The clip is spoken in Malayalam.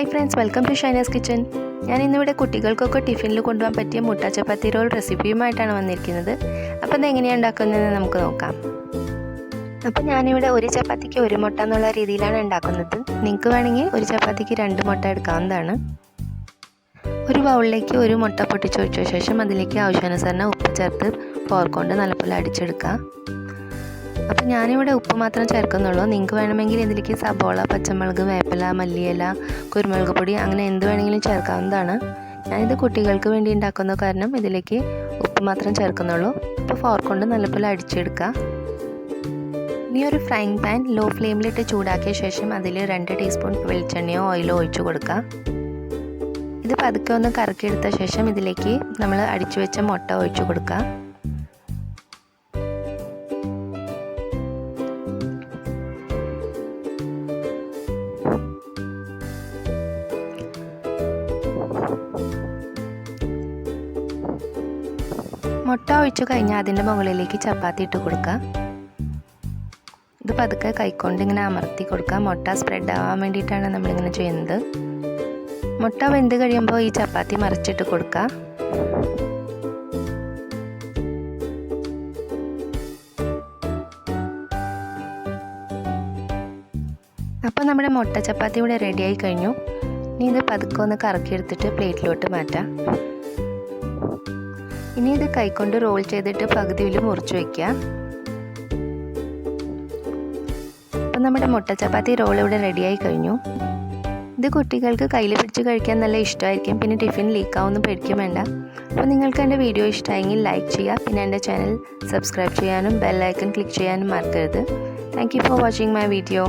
Hi friends, welcome to Shynas kitchen. ഞാൻ ഇന്നിവിടെ കുട്ടികൾക്കൊക്കെ ടിഫിനിൽ കൊണ്ടുപോകാൻ പറ്റിയ മുട്ട ചപ്പാത്തി റോൾ റെസിപ്പിയുമായിട്ടാണ് വന്നിരിക്കുന്നത്. അപ്പോൾ ഇത് എങ്ങനെയാണ് ഉണ്ടാക്കുന്നതെന്ന് നമുക്ക് നോക്കാം. അപ്പോൾ ഞാനിവിടെ ഒരു ചപ്പാത്തിക്ക് ഒരു മുട്ട എന്നുള്ള രീതിയിലാണ് ഉണ്ടാക്കുന്നത്. നിങ്ങൾക്ക് വേണമെങ്കിൽ ഒരു ചപ്പാത്തിക്ക് 2 മുട്ട എടുക്കാവുന്നതാണ്. ഒരു ബൗളിലേക്ക് ഒരു മുട്ട പൊട്ടിച്ചൊഴിച്ച ശേഷം അതിലേക്ക് ആവശ്യാനുസരണം ഉപ്പ് ചേർത്ത് ഫോർക്ക് കൊണ്ട് നല്ലപോലെ അടിച്ചെടുക്കുക. അപ്പോൾ ഞാനിവിടെ ഉപ്പ് മാത്രം ചേർക്കുന്നുള്ളൂ. നിങ്ങൾക്ക് വേണമെങ്കിൽ ഇതിലേക്ക് സബോള, പച്ചമുളക്, വേപ്പില, മല്ലിയില, കുരുമുളക് പൊടി അങ്ങനെ എന്ത് വേണമെങ്കിലും ചേർക്കാവുന്നതാണ്. ഞാനിത് കുട്ടികൾക്ക് വേണ്ടി ഉണ്ടാക്കുന്ന കാരണം ഇതിലേക്ക് ഉപ്പ് മാത്രം ചേർക്കുന്നുള്ളൂ. അപ്പോൾ ഫോർക്ക് കൊണ്ട് നല്ലപോലെ അടിച്ചെടുക്കുക. ഇനി ഒരു ഫ്രൈങ് പാൻ ലോ ഫ്ലെയിമിലിട്ട് ചൂടാക്കിയ ശേഷം അതിൽ 2 ടീസ്പൂൺ വെളിച്ചെണ്ണയോ ഓയിലോ ഒഴിച്ചു കൊടുക്കുക. ഇത് പതുക്കെ ഒന്ന് കറക്കിയെടുത്ത ശേഷം ഇതിലേക്ക് നമ്മൾ അടിച്ചു വെച്ച മുട്ട ഒഴിച്ചു കൊടുക്കുക. മുട്ട ഒഴിച്ചു കഴിഞ്ഞാൽ അതിൻ്റെ മുകളിലേക്ക് ചപ്പാത്തി ഇട്ട് കൊടുക്കുക. ഇത് പതുക്കെ കൈക്കൊണ്ട് ഇങ്ങനെ അമർത്തി കൊടുക്കുക. മുട്ട സ്പ്രെഡ് ആവാൻ വേണ്ടിയിട്ടാണ് നമ്മളിങ്ങനെ ചെയ്യുന്നത്. മുട്ട വെന്ത് കഴിയുമ്പോൾ ഈ ചപ്പാത്തി മറിച്ചിട്ട് കൊടുക്കുക. അപ്പോൾ നമ്മുടെ മുട്ട ചപ്പാത്തി ഇവിടെ റെഡിയായി കഴിഞ്ഞു. ഇനി ഇത് പതുക്കെ ഒന്ന് കറക്കിയെടുത്തിട്ട് പ്ലേറ്റിലോട്ട് മാറ്റാം. ഇനി ഇത് കൈകൊണ്ട് റോൾ ചെയ്തിട്ട് പകുതിയിൽ മുറിച്ച് വയ്ക്കുക. അപ്പം നമ്മുടെ മുട്ട ചപ്പാത്തി റോൾ ഇവിടെ റെഡിയായി കഴിഞ്ഞു. ഇത് കുട്ടികൾക്ക് കയ്യിൽ പിടിച്ച് കഴിക്കാൻ നല്ല ഇഷ്ടമായിരിക്കും. പിന്നെ ടിഫിൻ ലീക്കാവൊന്നും പേടിക്കും വേണ്ട. അപ്പോൾ നിങ്ങൾക്ക് എൻ്റെ വീഡിയോ ഇഷ്ടമായെങ്കിൽ ലൈക്ക് ചെയ്യുക. പിന്നെ എൻ്റെ ചാനൽ സബ്സ്ക്രൈബ് ചെയ്യാനും ബെൽ ഐക്കൺ ക്ലിക്ക് ചെയ്യാനും മറക്കരുത്. Thank you for watching my video.